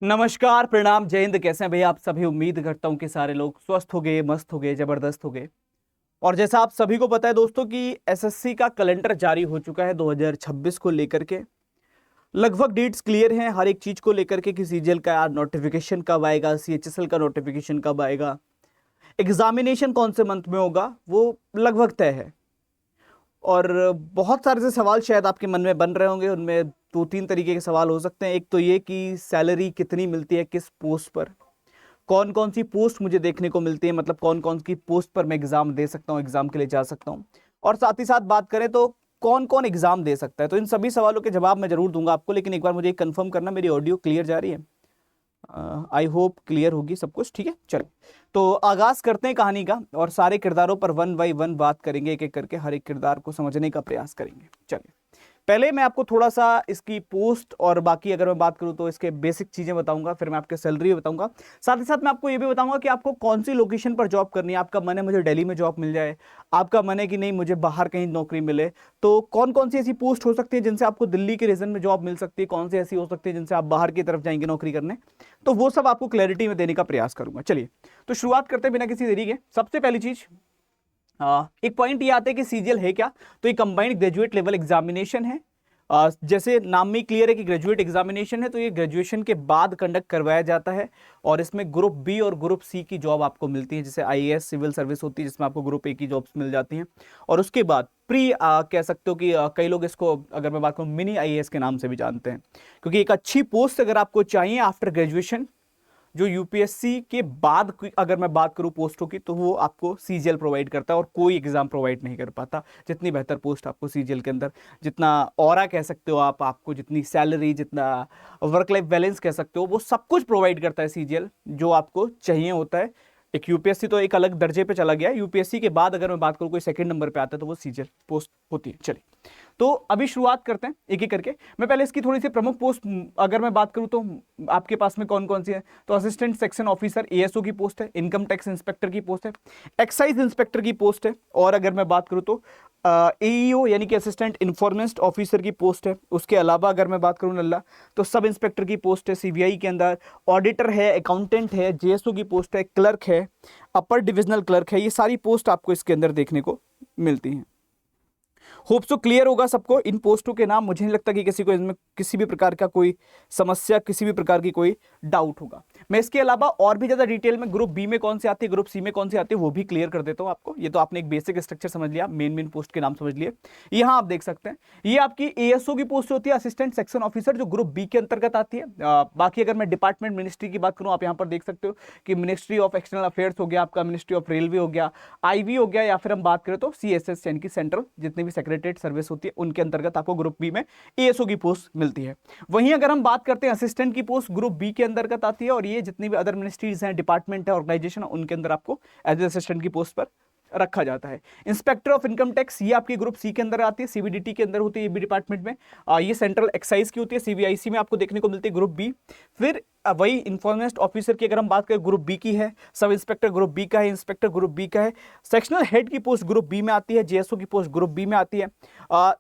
नमस्कार, प्रणाम, जय हिंद। कैसे हैं भैया आप सभी? उम्मीद करता हूं कि सारे लोग स्वस्थ हो गए, मस्त हो गए, जबरदस्त हो गए। और जैसा आप सभी को पता है दोस्तों कि एसएससी का कैलेंडर जारी हो चुका है 2026 को लेकर के। लगभग डेट्स क्लियर हैं हर एक चीज को लेकर के कि सीजीएल का नोटिफिकेशन कब आएगा, सीएचएसएल का नोटिफिकेशन कब आएगा, एग्जामिनेशन कौन से मंथ में होगा, वो लगभग तय है। और बहुत सारे से सवाल शायद आपके मन में बन रहे होंगे। उनमें दो तीन तरीके के सवाल हो सकते हैं। एक तो ये कि सैलरी कितनी मिलती है किस पोस्ट पर, कौन कौन सी पोस्ट मुझे देखने को मिलती है, मतलब कौन कौन सी पोस्ट पर मैं एग्जाम दे सकता हूँ, एग्जाम के लिए जा सकता हूँ। और साथ ही साथ बात करें तो कौन कौन एग्जाम दे सकता है। तो इन सभी सवालों के जवाब मैं जरूर दूंगा आपको, लेकिन एक बार मुझे कंफर्म करना, मेरी ऑडियो क्लियर जा रही है? आई होप क्लियर होगी सब कुछ। ठीक है, चलो तो आगाज करते हैं कहानी का, और सारे किरदारों पर वन बाई वन बात करेंगे, एक एक करके हर एक किरदार को समझने का प्रयास करेंगे। चलिए, पहले मैं आपको थोड़ा सा इसकी पोस्ट और बाकी अगर मैं बात करूं तो इसके बेसिक चीजें बताऊंगा, फिर मैं आपके सैलरी भी बताऊंगा। साथ ही साथ मैं आपको ये भी बताऊंगा कि आपको कौन सी लोकेशन पर जॉब करनी है। आपका मन है मुझे दिल्ली में जॉब मिल जाए, आपका मन है कि नहीं मुझे बाहर कहीं नौकरी मिले, तो कौन कौन सी ऐसी पोस्ट हो सकती है जिनसे आपको दिल्ली के रीजन में जॉब मिल सकती है, कौन सी ऐसी हो सकती है जिनसे आप बाहर की तरफ जाएंगे नौकरी करने। तो वो सब आपको क्लैरिटी में देने का प्रयास करूंगा। चलिए, तो शुरुआत करते हैं बिना किसी देरी के। सबसे पहली चीज, एक पॉइंट ये आता है कि सीजीएल है क्या। तो ये कंबाइंड ग्रेजुएट लेवल एग्जामिनेशन है। जैसे नाम में क्लियर है कि ग्रेजुएट एग्जामिनेशन है, तो ये ग्रेजुएशन के बाद कंडक्ट करवाया जाता है। और इसमें ग्रुप बी और ग्रुप सी की जॉब आपको मिलती है, जैसे आईएएस सिविल सर्विस होती है जिसमें आपको ग्रुप ए की जॉब्स मिल जाती हैं। और उसके बाद प्री कह सकते हो कि कई लोग इसको, अगर मैं बात करूँ, मिनी आईएएस के नाम से भी जानते हैं। क्योंकि एक अच्छी पोस्ट अगर आपको चाहिए आफ्टर ग्रेजुएशन, जो यूपीएससी के बाद अगर मैं बात करूं पोस्टों की, तो वो आपको सीजीएल प्रोवाइड करता है और कोई एग्जाम प्रोवाइड नहीं कर पाता। जितनी बेहतर पोस्ट आपको सीजीएल के अंदर, जितना ऑरा कह सकते हो आप, आपको जितनी सैलरी, जितना वर्क लाइफ बैलेंस कह सकते हो, वो सब कुछ प्रोवाइड करता है सीजीएल, जो आपको चाहिए होता है। एक यूपीएससी तो एक अलग दर्जे पे चला गया, यूपीएससी के बाद अगर मैं बात करूं कोई सेकंड नंबर पे आता है तो वो सीजीएल पोस्ट होती है। चलिए, तो अभी शुरुआत करते हैं एक एक करके। मैं पहले इसकी थोड़ी सी प्रमुख पोस्ट अगर मैं बात करूं तो आपके पास में कौन कौन सी है। तो असिस्टेंट सेक्शन ऑफिसर एएसओ की पोस्ट है, इनकम टैक्स इंस्पेक्टर की पोस्ट है, एक्साइज इंस्पेक्टर की पोस्ट है, और अगर मैं बात करूं तो एईओ यानी कि असिस्टेंट इन्फॉर्मेंट ऑफिसर की पोस्ट है। उसके अलावा अगर मैं बात करूं नल्ला, तो सब इंस्पेक्टर की पोस्ट है सीबीआई के अंदर, ऑडिटर है, अकाउंटेंट है, जेएसओ की पोस्ट है, क्लर्क है, अपर डिविजनल क्लर्क है। ये सारी पोस्ट आपको इसके अंदर देखने को मिलती हैं। होप सो क्लियर होगा सबको इन पोस्टों के नाम। मुझे नहीं लगता कि किसी को इसमें किसी भी प्रकार का कोई समस्या, किसी भी प्रकार की कोई डाउट होगा। मैं इसके अलावा और भी ज्यादा डिटेल में ग्रुप बी में कौन सी आती है, ग्रुप सी में कौन सी आती है, वो भी क्लियर कर देता हूं आपको। ये तो आपने एक बेसिक स्ट्रक्चर समझ लिया, मेन मेन पोस्ट के नाम समझ लिए। यहां आप देख सकते हैं ये आपकी एएसओ की पोस्ट होती है, असिस्टेंट सेक्शन ऑफिसर, जो ग्रुप बी के अंतर्गत आती है। बाकी अगर मैं डिपार्टमेंट मिनिस्ट्री की बात करूं, आप यहां पर देख सकते हो कि मिनिस्ट्री ऑफ एक्सटर्नल अफेयर्स हो गया आपका, मिनिस्ट्री ऑफ रेलवे हो गया, आईवी हो गया, या फिर हम बात करें तो सीएसएस यानी कि सेंट्रल जितनी भी सेक्रेटरीट सर्विस होती है उनके अंतर्गत आपको ग्रुप बी में एएसओ की पोस्ट मिलती है। वहीं अगर हम बात करते हैं असिस्टेंट की पोस्ट, ग्रुप बी के अंतर्गत आती है, और ये जितनी भी अदर मिनिस्ट्रीज हैं, डिपार्टमेंट है, ऑर्गेनाइजेशन, उनके अंदर आपको एज ए असिस्टेंट की पोस्ट पर रखा जाता है। इंस्पेक्टर ऑफ इनकम टैक्स, ये आपकी ग्रुप सी के अंदर आती है, सीबीडीटी के अंदर होती है, ये भी डिपार्टमेंट में। ये सेंट्रल एक्साइज की होती है, सीबीआईसी में आपको देखने को मिलती है ग्रुप बी। फिर वही इन्फॉर्मेस्ट ऑफिसर की अगर हम बात करें, ग्रुप बी की है, सब इंस्पेक्टर ग्रुप बी का है, इंस्पेक्टर ग्रुप बी का है, सेक्शनल हेड की पोस्ट ग्रुप बी में आती है, जेएसओ की पोस्ट ग्रुप बी में आती है।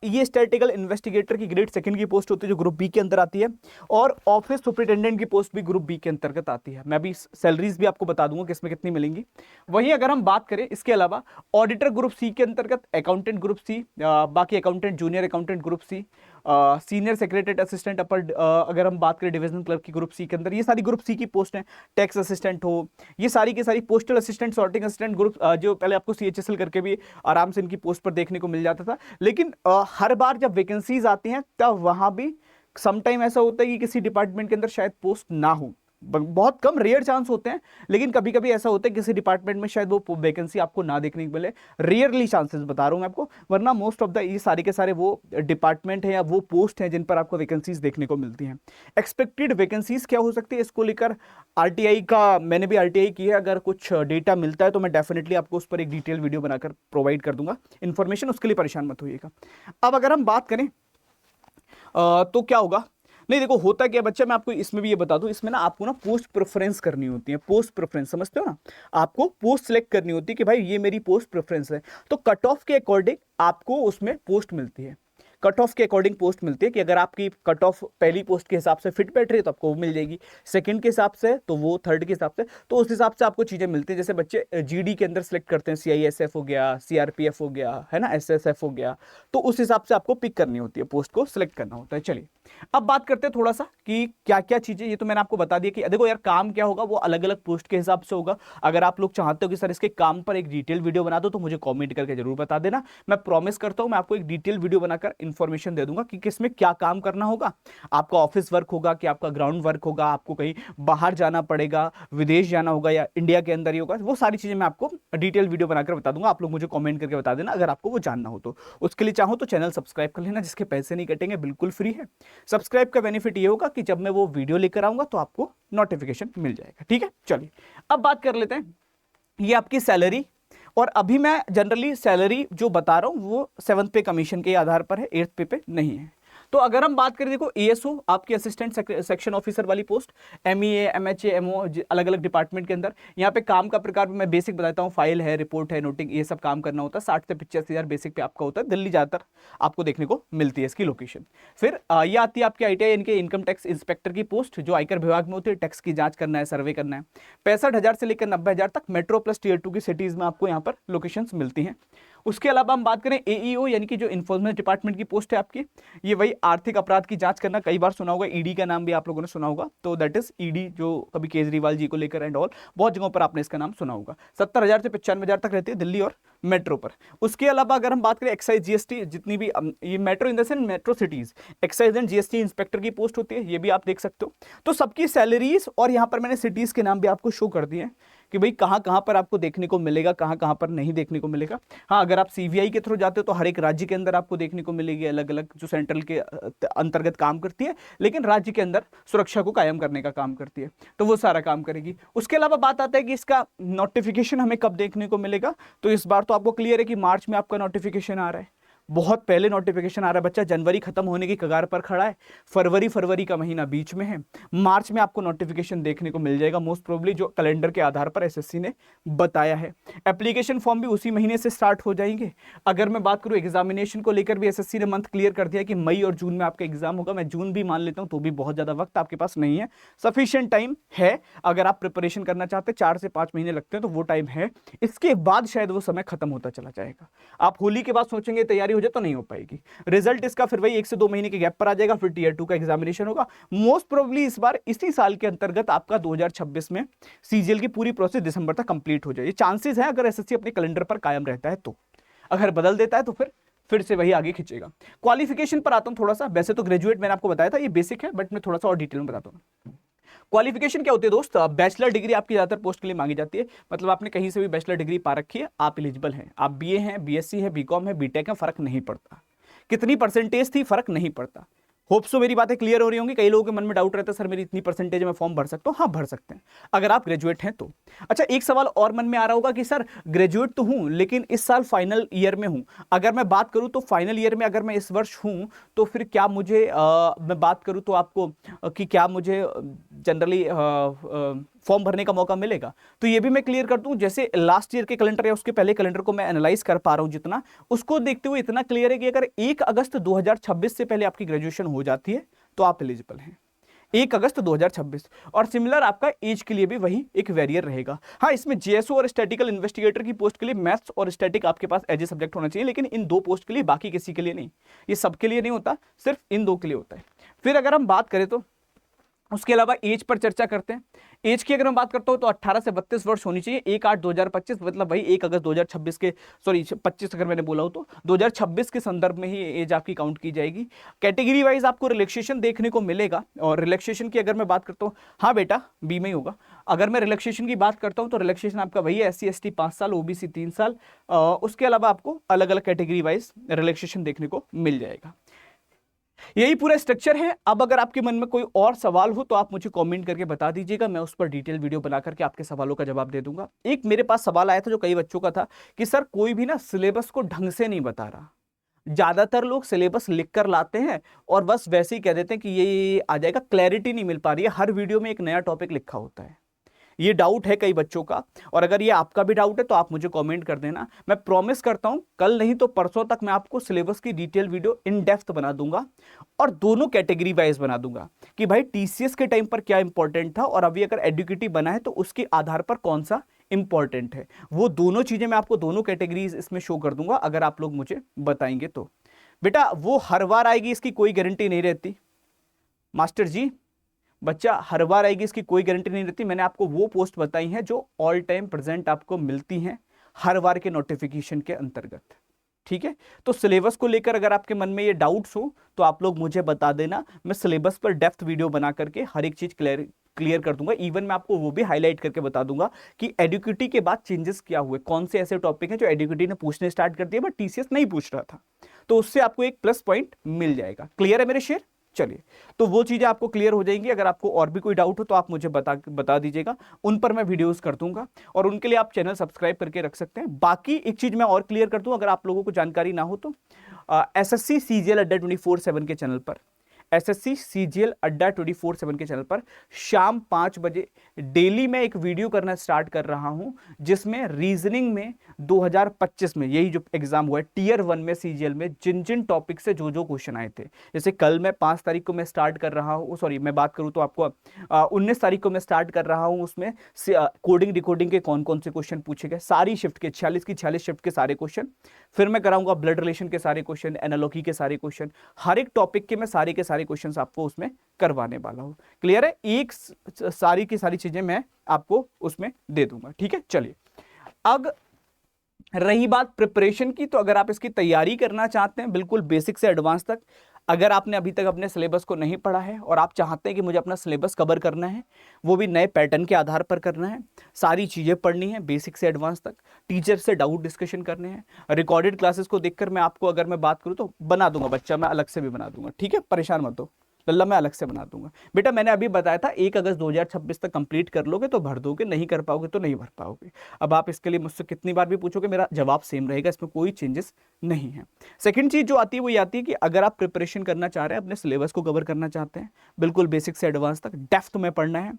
ये स्टैटिकल इन्वेस्टिगेटर की ग्रेड सेकंड की पोस्ट होती है जो ग्रुप बी के अंदर आती है, और ऑफिस सुपरिटेंडेंट की पोस्ट भी ग्रुप बी के अंतर्गत आती है। मैं भी सैलरीज भी आपको बता दूंगा कि इसमें कितनी मिलेंगी। वहीं अगर हम बात करें इसके अलावा, ऑडिटर ग्रुप सी के अंतर्गत, अकाउंटेंट ग्रुप सी, बाकी accountant, junior accountant group C, senior secretariat assistant, upper अगर हम बात करें डिविजनल क्लर्क की ग्रुप सी के अंदर, ये सारी ग्रुप सी की पोस्ट हैं। टैक्स असिस्टेंट हो, ये सारी की सारी, postal assistant, sorting assistant group, जो पहले आपको सीएचएसएल करके भी आराम से इनकी पोस्ट पर देखने को मिल जाता था। लेकिन हर बार जब वैकेंसीज आती हैं तब वहां भी समटाइम ऐसा होता है कि किसी डिपार्टमेंट के अंदर शायद पोस्ट ना हो, बहुत कम रेयर चांस होते हैं, लेकिन कभी कभी ऐसा होता है किसी डिपार्टमेंट में शायद वो वैकेंसी आपको ना देखने को मिले। रेयरली चांसेस बता रहा हूं मैं आपको, वरना मोस्ट ऑफ द ये सारे के सारे वो डिपार्टमेंट हैं या वो पोस्ट हैं जिन पर आपको वैकेंसीज देखने को मिलती हैं। एक्सपेक्टेड वैकेंसीज क्या हो सकती है, इसको लेकर आरटीआई का, मैंने भी आरटीआई की है, अगर कुछ डेटा मिलता है तो मैं डेफिनेटली आपको उस पर एक डिटेल वीडियो बनाकर प्रोवाइड कर दूंगा इन्फॉर्मेशन, उसके लिए परेशान मत होइएगा। अब अगर हम बात करें तो क्या होगा, नहीं देखो होता क्या बच्चा, मैं आपको इसमें भी ये बता दूं, इसमें ना आपको ना पोस्ट प्रेफरेंस करनी होती है। पोस्ट प्रेफरेंस समझते हो ना, आपको पोस्ट सेलेक्ट करनी होती है कि भाई ये मेरी पोस्ट प्रेफरेंस है, तो कट ऑफ के अकॉर्डिंग आपको उसमें पोस्ट मिलती है। कट ऑफ के अकॉर्डिंग पोस्ट मिलती है कि अगर आपकी कट ऑफ पहली पोस्ट के हिसाब से फिट बैठ रही है तो आपको वो मिल जाएगी, सेकंड के हिसाब से तो वो, थर्ड के हिसाब से तो उस हिसाब से आपको चीजें मिलती है। जैसे बच्चे जीडी के अंदर सेलेक्ट करते हैं, सीआईएसएफ हो गया, सीआरपीएफ हो गया, है ना, एसएसएफ हो गया, तो उस हिसाब से आपको पिक करनी होती है, पोस्ट को सिलेक्ट करना होता है। चलिए अब बात करते हैं थोड़ा सा कि क्या क्या चीजें, ये तो मैंने आपको बता दिया कि देखो यार काम क्या होगा वो अलग अलग पोस्ट के हिसाब से होगा। अगर आप लोग चाहते हो कि सर इसके काम पर एक डिटेल वीडियो बना दो तो मुझे कमेंट करके जरूर बता देना, मैं प्रॉमिस करता हूं मैं आपको एक डिटेल वीडियो बनाकर इंफॉर्मेशन दे दूंगा कि किसमें क्या काम करना होगा। आपका ऑफिस वर्क होगा कि आपका ग्राउंड वर्क होगा, आपको कहीं बाहर जाना पड़ेगा, विदेश जाना होगा या इंडिया के अंदर ही होगा, वो सारी चीजें मैं आपको डिटेल वीडियो बनाकर बता दूंगा। आप लोग मुझे कमेंट करके बता देना अगर आपको वो जानना हो तो। उसके लिए चाहो तो चैनल सब्सक्राइब कर लेना, जिसके पैसे नहीं कटेंगे, बिल्कुल फ्री है। सब्सक्राइब का बेनिफिट ये होगा कि जब मैं वो वीडियो लेकर आऊंगा तो आपको नोटिफिकेशन मिल जाएगा, ठीक है। चलिए अब बात कर लेते हैं, ये आपकी सैलरी, और अभी मैं जनरली सैलरी जो बता रहा हूं वो 7th पे कमीशन के आधार पर है, 8th पे नहीं है। तो अगर हम बात करें, देखो एएसओ आपकी असिस्टेंट सेक्शन ऑफिसर वाली पोस्ट, एमईए, एमएचए, एमओ, अलग अलग डिपार्टमेंट के अंदर, यहाँ पे काम का प्रकार मैं बेसिक बताता हूँ, फाइल है, रिपोर्ट है, नोटिंग, ये सब काम करना होता है। 60 से 85,000 बेसिक पे आपका होता है। दिल्ली ज्यादातर आपको देखने को मिलती है इसकी लोकेशन। फिर ये आती है आपकी आईटीआई इनके इनकम टैक्स इंस्पेक्टर की पोस्ट, जो आयकर विभाग में होती है, टैक्स की जांच करना है, सर्वे करना है। 65,000 से लेकर 90,000 तक मेट्रो प्लस टीयर 2 की सिटीज में आपको यहाँ पर लोकेशन मिलती हैं। उसके अलावा हम बात करें एईओ यानी कि जो इन्फोर्समेंट डिपार्टमेंट की पोस्ट है आपकी, ये वही आर्थिक अपराध की जांच करना, कई बार सुना होगा, ईडी का नाम भी आप लोगों ने सुना होगा, तो दैट इज ईडी, जो कभी केजरीवाल जी को लेकर एंड ऑल, बहुत जगहों पर आपने इसका नाम सुना होगा। 70,000 से 95,000 तक रहती है दिल्ली और मेट्रो पर। उसके अलावा अगर हम बात करें एक्साइज जीएसटी, जितनी भी ये metro in the sense metro cities, excise and GST inspector की पोस्ट होती है, ये भी आप देख सकते हो। तो सबकी सैलरीज, और यहाँ पर मैंने सिटीज के नाम भी आपको शो कर दिए कि भाई कहाँ कहाँ पर आपको देखने को मिलेगा, कहाँ कहाँ पर नहीं देखने को मिलेगा। हाँ, अगर आप सीवीआई के थ्रू जाते हो तो हर एक राज्य के अंदर आपको देखने को मिलेगी, अलग अलग जो सेंट्रल के अंतर्गत काम करती है, लेकिन राज्य के अंदर सुरक्षा को कायम करने का काम करती है, तो वो सारा काम करेगी। उसके अलावा बात आता है कि इसका नोटिफिकेशन हमें कब देखने को मिलेगा, तो इस बार तो आपको क्लियर है कि मार्च में आपका नोटिफिकेशन आ रहा है, बहुत पहले नोटिफिकेशन आ रहा है बच्चा। जनवरी खत्म होने की कगार पर खड़ा है, फरवरी का महीना बीच में है, मार्च में आपको नोटिफिकेशन देखने को मिल जाएगा मोस्ट प्रोबेबली, जो कैलेंडर के आधार पर एसएससी ने बताया है। एप्लीकेशन फॉर्म भी उसी महीने से स्टार्ट हो जाएंगे। अगर मैं बात करूं एग्जामिनेशन को लेकर भी एसएससी ने मंथ क्लियर कर दिया कि मई और जून में आपका एग्जाम होगा। मैं जून भी मान लेता हूं तो भी बहुत ज्यादा वक्त आपके पास नहीं है, सफिशिएंट टाइम है। अगर आप प्रिपरेशन करना चाहते हैं 4 से 5 महीने लगते हैं तो वो टाइम है। इसके बाद शायद वो समय खत्म होता चला जाएगा। आप होली के बाद सोचेंगे तैयारी हो जाए तो नहीं हो पाएगी। रिजल्ट इसका फिर वही 1 से 2 महीने के गैप पर आ जाएगा, फिर टीयर 2 का एग्जामिनेशन होगा। मोस्ट प्रोबेबली इस बार इसी साल के अंतर्गत आपका 2026 में सीजीएल की पूरी प्रोसेस दिसंबर तक कंप्लीट हो जाए। ये चांसेस है अगर एसएससी अपने कैलेंडर पर कायम रहता है तो। अगर बदल देता है तो फिर से वही आगे खींचेगा। क्वालिफिकेशन पर आता हूं थोड़ा सा। वैसे तो ग्रेजुएट मैंने आपको बताया था, ये बेसिक है, बट मैं थोड़ा सा और डिटेल में बताता हूं। क्वालिफिकेशन क्या होती है दोस्त, बैचलर डिग्री आपकी ज्यादातर पोस्ट के लिए मांगी जाती है। मतलब आपने कहीं से भी बैचलर डिग्री पा रखी है, आप एलिजिबल हैं। आप बीए हैं, बीएससी है, बीकॉम है, बीटेक है, फर्क नहीं पड़ता। कितनी परसेंटेज थी फर्क नहीं पड़ता। होप सो मेरी बातें क्लियर हो रही होंगी। कई लोगों के मन में डाउट रहता है, सर मेरी इतनी परसेंटेज में फॉर्म भर सकता हूं। हाँ, भर सकते हैं अगर आप ग्रेजुएट हैं तो। अच्छा, एक सवाल और मन में आ रहा होगा कि सर ग्रेजुएट तो हूं लेकिन इस साल फाइनल ईयर में हूं। अगर मैं बात करूं तो फाइनल ईयर में अगर मैं इस वर्ष हूं तो फिर क्या मुझे मैं बात करूं तो आपको कि क्या मुझे जनरली फॉर्म भरने का मौका मिलेगा, तो ये भी मैं क्लियर कर दूं। जैसे लास्ट ईयर के कैलेंडर या उसके पहले कैलेंडर को मैं एनालाइज कर पा रहा हूं जितना, उसको देखते हुए इतना क्लियर है कि अगर 1 अगस्त 2026 से पहले आपकी ग्रेजुएशन हो जाती है तो आप एलिजिबल हैं। 1 अगस्त 2026। और सिमिलर आपका एज के लिए भी वही एक वेरियर रहेगा। हाँ, इसमें जेएसओ और स्टैटिकल इन्वेस्टिगेटर की पोस्ट के लिए मैथ्स और स्टैटिक आपके पास एज ए सब्जेक्ट होना चाहिए, लेकिन इन 2 पोस्ट के लिए, बाकी किसी के लिए नहीं। ये सबके लिए नहीं होता, सिर्फ इन 2 के लिए होता है। फिर अगर हम बात करें तो उसके अलावा एज पर चर्चा करते हैं। एज की अगर मैं बात करता हूं तो 18 से 32 वर्ष होनी चाहिए। 1/8/2025 मतलब भाई 1 अगस्त 2026 के, सॉरी 25 अगर मैंने बोला हो तो 2026 के संदर्भ में ही एज आपकी काउंट की जाएगी। कैटेगरी वाइज आपको रिलैक्सेशन देखने को मिलेगा। और रिलैक्सेशन की अगर मैं बात करता हूँ, हाँ बेटा बी में ही होगा। अगर मैं रिलैक्सेशन की बात करता हूँ तो रिलैक्सेशन आपका वही है, SC/ST 5 साल, OBC 3 साल। उसके अलावा आपको अलग अलग कैटेगरी वाइज रिलैक्सेशन देखने को मिल जाएगा। यही पूरा स्ट्रक्चर है। अब अगर आपके मन में कोई और सवाल हो तो आप मुझे कमेंट करके बता दीजिएगा, मैं उस पर डिटेल वीडियो बना करके आपके सवालों का जवाब दे दूंगा। एक मेरे पास सवाल आया था जो कई बच्चों का था कि सर कोई भी ना सिलेबस को ढंग से नहीं बता रहा। ज्यादातर लोग सिलेबस लिख कर लाते हैं और बस वैसे ही कह देते हैं कि ये आ जाएगा, क्लैरिटी नहीं मिल पा रही है। हर वीडियो में एक नया टॉपिक लिखा होता है। ये डाउट है कई बच्चों का, और अगर ये आपका भी डाउट है तो आप मुझे कमेंट कर देना। मैं प्रॉमिस करता हूं कल नहीं तो परसों तक मैं आपको सिलेबस की डिटेल वीडियो इन डेप्थ बना दूंगा और दोनों कैटेगरी वाइज बना दूंगा कि भाई टीसीएस के टाइम पर क्या इंपॉर्टेंट था और अभी अगर एडुकेटिव बना है तो उसके आधार पर कौन सा इंपॉर्टेंट है। वो दोनों चीजें मैं आपको दोनों कैटेगरीज इसमें शो कर दूंगा अगर आप लोग मुझे बताएंगे तो। बेटा वो हर बार आएगी इसकी कोई गारंटी नहीं रहती मास्टर जी, बच्चा हर बार आएगी इसकी कोई गारंटी नहीं रहती। मैंने आपको वो पोस्ट बताई हैं जो ऑल टाइम प्रेजेंट आपको मिलती हैं हर बार के नोटिफिकेशन के अंतर्गत, ठीक है। तो सिलेबस को लेकर अगर आपके मन में ये डाउट्स हो तो आप लोग मुझे बता देना, मैं सिलेबस पर डेप्थ वीडियो बना करके हर एक चीज क्लियर कर दूंगा। इवन मैं आपको वो भी हाईलाइट करके बता दूंगा कि एडुकेटी के बाद चेंजेस क्या हुए, कौन से ऐसे टॉपिक हैं जो एडुकेटी ने पूछने स्टार्ट कर दिया बट टीसीएस नहीं पूछ रहा था, तो उससे आपको एक प्लस पॉइंट मिल जाएगा। क्लियर है मेरे शेर? चलिए, तो वो चीजें आपको क्लियर हो जाएंगी। अगर आपको और भी कोई डाउट हो तो आप मुझे बता दीजिएगा, उन पर मैं वीडियोस कर दूंगा और उनके लिए आप चैनल सब्सक्राइब करके रख सकते हैं। बाकी एक चीज मैं और क्लियर कर दूं अगर आप लोगों को जानकारी ना हो तो, एसएससी सीजीएल अड्डा 24/7 के चैनल पर, एसएससी सीजीएल अड्डा 24/7 के चैनल पर शाम 5 बजे डेली मैं एक वीडियो करना स्टार्ट कर रहा हूं जिसमें रीजनिंग में 2025 में यही जो एग्जाम हुआ है टीयर 1 में सीजीएल में जिन जिन टॉपिक से जो जो क्वेश्चन आए थे, जैसे कल मैं 5 तारीख को मैं स्टार्ट कर रहा हूं, सॉरी मैं बात करूं तो आपको 19 तारीख को मैं स्टार्ट कर रहा हूं, उसमें कोडिंग डिकोडिंग के कौन कौन से क्वेश्चन पूछे गए, सारी शिफ्ट के 46 की 46 शिफ्ट के सारे क्वेश्चन, फिर मैं कराऊंगा ब्लड रिलेशन के सारे क्वेश्चन, एनालॉजी के सारे क्वेश्चन, हर एक टॉपिक के मैं सारे के सारे क्वेश्चंस आपको उसमें करवाने वाला हूं। क्लियर है? एक सारी की सारी चीजें मैं आपको उसमें दे दूंगा, ठीक है। चलिए, अब रही बात प्रिपरेशन की, तो अगर आप इसकी तैयारी करना चाहते हैं बिल्कुल बेसिक से एडवांस तक, अगर आपने अभी तक अपने सिलेबस को नहीं पढ़ा है और आप चाहते हैं कि मुझे अपना सिलेबस कवर करना है, वो भी नए पैटर्न के आधार पर करना है, सारी चीज़ें पढ़नी है बेसिक से एडवांस तक, टीचर से डाउट डिस्कशन करने हैं, रिकॉर्डेड क्लासेस को देखकर मैं आपको अगर मैं बात करूँ तो बना दूंगा बच्चा, मैं अलग से भी बना दूंगा, ठीक है, परेशान मत हो लल्ला, मैं अलग से बना दूंगा। बेटा मैंने अभी बताया था 1 अगस्त 2026 तक कंप्लीट कर लोगे तो भर दोगे, नहीं कर पाओगे तो नहीं भर पाओगे। अब आप इसके लिए मुझसे कितनी बार भी पूछोगे मेरा जवाब सेम रहेगा, इसमें कोई चेंजेस नहीं है। सेकंड चीज जो आती है वो ये आती है कि अगर आप प्रिपरेशन करना चाह रहे हैं, अपने सिलेबस को कवर करना चाहते हैं बिल्कुल बेसिक से एडवांस तक, डेप्थ में पढ़ना है,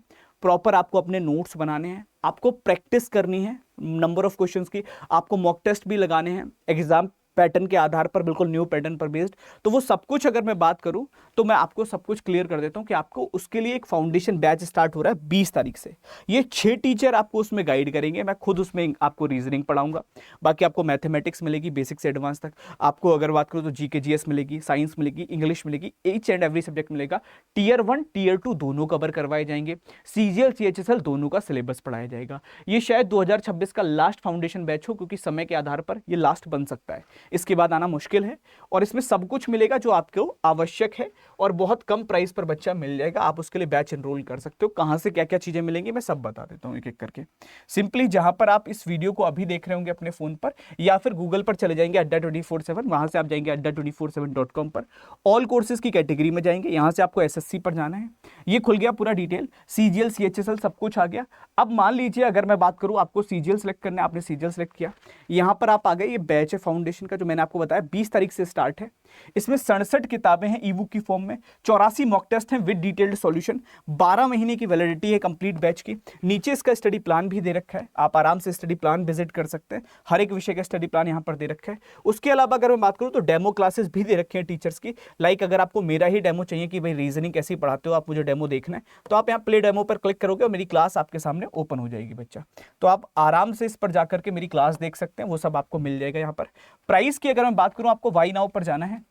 प्रॉपर आपको अपने नोट्स बनाने हैं, आपको प्रैक्टिस करनी है नंबर ऑफ क्वेश्चंस की, आपको मॉक टेस्ट भी लगाने हैं एग्जाम पैटर्न के आधार पर, बिल्कुल न्यू पैटर्न पर बेस्ड। तो वो सब कुछ अगर मैं बात करूं तो मैं आपको सब कुछ क्लियर कर देता हूं कि आपको उसके लिए एक फाउंडेशन बैच स्टार्ट हो रहा है 20 तारीख से। ये 6 टीचर आपको उसमें गाइड करेंगे, मैं खुद उसमें आपको रीजनिंग पढ़ाऊंगा, बाकी आपको मैथमेटिक्स मिलेगी बेसिक से एडवांस तक, आपको अगर बात करूं तो जीके जीएस मिलेगी, साइंस मिलेगी, इंग्लिश मिलेगी, ईच एंड एवरी सब्जेक्ट मिलेगा, टीयर 1 टीयर 2 दोनों कवर करवाए जाएंगे, सीजीएल सीएचएसएल दोनों का सिलेबस पढ़ाया जाएगा। ये शायद 2026 का लास्ट फाउंडेशन बैच हो, क्योंकि समय के आधार पर ये लास्ट बन सकता है, इसके बाद आना मुश्किल है, और इसमें सब कुछ मिलेगा जो आपको आवश्यक है और बहुत कम प्राइस पर बच्चा मिल जाएगा। आप उसके लिए बैच एनरोल कर सकते हो। कहां से क्या क्या चीजें मिलेंगी मैं सब बता देता हूं एक एक करके। सिंपली जहां पर आप इस वीडियो को अभी देख रहे होंगे अपने फोन पर, या फिर गूगल पर चले जाएंगे अड्डा 24/7, वहां से आप जाएंगे adda247.com पर, ऑल कोर्सेज की कैटेगरी में जाएंगे, यहां से आपको एसएससी पर जाना है, ये खुल गया पूरा डिटेल, सीजीएल सीएचएसएल सब कुछ आ गया। अब मान लीजिए अगर मैं बात करूं आपको सीजीएल सेलेक्ट करना है, आपने सीजीएल सेलेक्ट किया, यहां पर आप आ गए, ये बैच है फाउंडेशन का जो मैंने आपको बताया 20 तारीख से स्टार्ट है। इसमें 67 किताबें हैं ई बुक की फॉर्म में, 84 मॉक टेस्ट हैं विद डिटेल्ड सॉल्यूशन, 12 महीने की वैलिडिटी है कंप्लीट बैच की। नीचे इसका स्टडी प्लान भी दे रखा है, आप आराम से स्टडी प्लान विजिट कर सकते हैं, हर एक विषय का स्टडी प्लान यहां पर दे रखा है। उसके अलावा अगर मैं बात करूं तो डेमो क्लासेस भी दे रखे हैं टीचर्स की, लाइक अगर आपको मेरा ही डेमो चाहिए कि भाई रीजनिंग कैसी पढ़ाते हो, आप मुझे डेमो देखना है, तो आप यहाँ प्ले डेमो पर क्लिक करोगे और मेरी क्लास आपके सामने ओपन हो जाएगी बच्चा, तो आप आराम से इस पर जाकर के मेरी क्लास देख सकते हैं, वो सब आपको मिल जाएगा यहाँ पर। प्राइस की अगर मैं बात करूं, आपको वाई नाउ पर जाना है,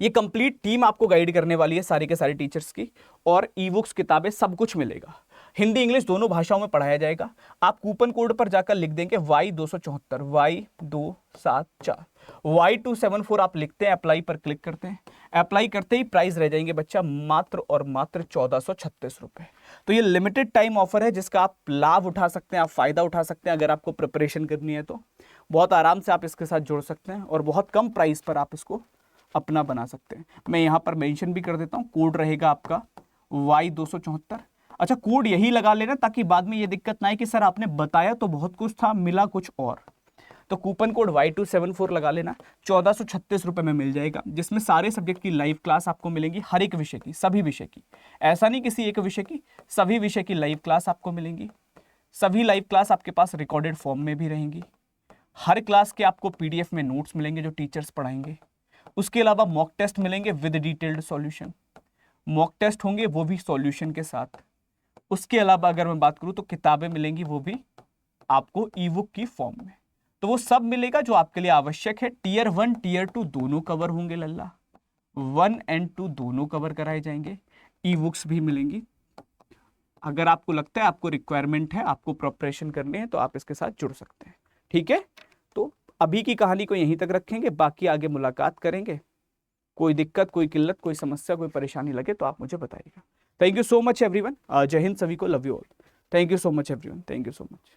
ये कंप्लीट टीम आपको गाइड करने वाली है सारे के सारे टीचर्स की, और ई बुक्स किताबें सब कुछ मिलेगा, हिंदी इंग्लिश दोनों भाषाओं में पढ़ाया जाएगा। आप कूपन कोड पर जाकर लिख देंगे Y274 Y274 Y274 आप लिखते हैं, अप्लाई पर क्लिक करते हैं, अप्लाई करते ही प्राइस रह जाएंगे बच्चा मात्र और मात्र 1436 रुपए। तो ये लिमिटेड टाइम ऑफर है जिसका आप लाभ उठा सकते हैं, आप फायदा उठा सकते हैं। अगर आपको प्रिपरेशन करनी है तो बहुत आराम से आप इसके साथ जुड़ सकते हैं और बहुत कम प्राइस पर आप इसको अपना बना सकते हैं। मैं यहाँ पर मेंशन भी कर देता हूँ, कोड रहेगा आपका Y274। अच्छा, कोड यही लगा लेना ताकि बाद में ये दिक्कत ना आए कि सर आपने बताया तो बहुत कुछ था, मिला कुछ और। तो कूपन कोड Y274 लगा लेना, 1436 रुपए में मिल जाएगा, जिसमें सारे सब्जेक्ट की लाइव क्लास आपको मिलेंगी, हर एक विषय की, सभी विषय की, ऐसा नहीं किसी एक विषय की, सभी विषय की लाइव क्लास आपको मिलेंगी। सभी लाइव क्लास आपके पास रिकॉर्डेड फॉर्म में भी रहेंगी। हर क्लास के आपको पीडीएफ में नोट्स मिलेंगे जो टीचर्स पढ़ाएंगे। उसके अलावा मॉक टेस्ट मिलेंगे with detailed solution. Mock test होंगे वो भी सॉल्यूशन के साथ। उसके अलावा अगर मैं बात करूं तो किताबें मिलेंगी, वो भी आपको ई बुक की फॉर्म में। तो वो सब मिलेगा जो आपके लिए आवश्यक है। टीयर 1 टीयर 2 दोनों कवर होंगे लल्ला, 1 एंड 2 दोनों कवर कराए जाएंगे। ई बुक्स भी मिलेंगी। अगर आपको लगता है आपको रिक्वायरमेंट है, आपको प्रिपरेशन करनी है, तो आप इसके साथ जुड़ सकते हैं। ठीक है, तो अभी की कहानी को यहीं तक रखेंगे, बाकी आगे मुलाकात करेंगे। कोई दिक्कत, कोई किल्लत, कोई समस्या, कोई परेशानी लगे तो आप मुझे बताइएगा। Thank you so much everyone. जय हिंद सभी को, love you all. Thank you so much everyone, thank you so much.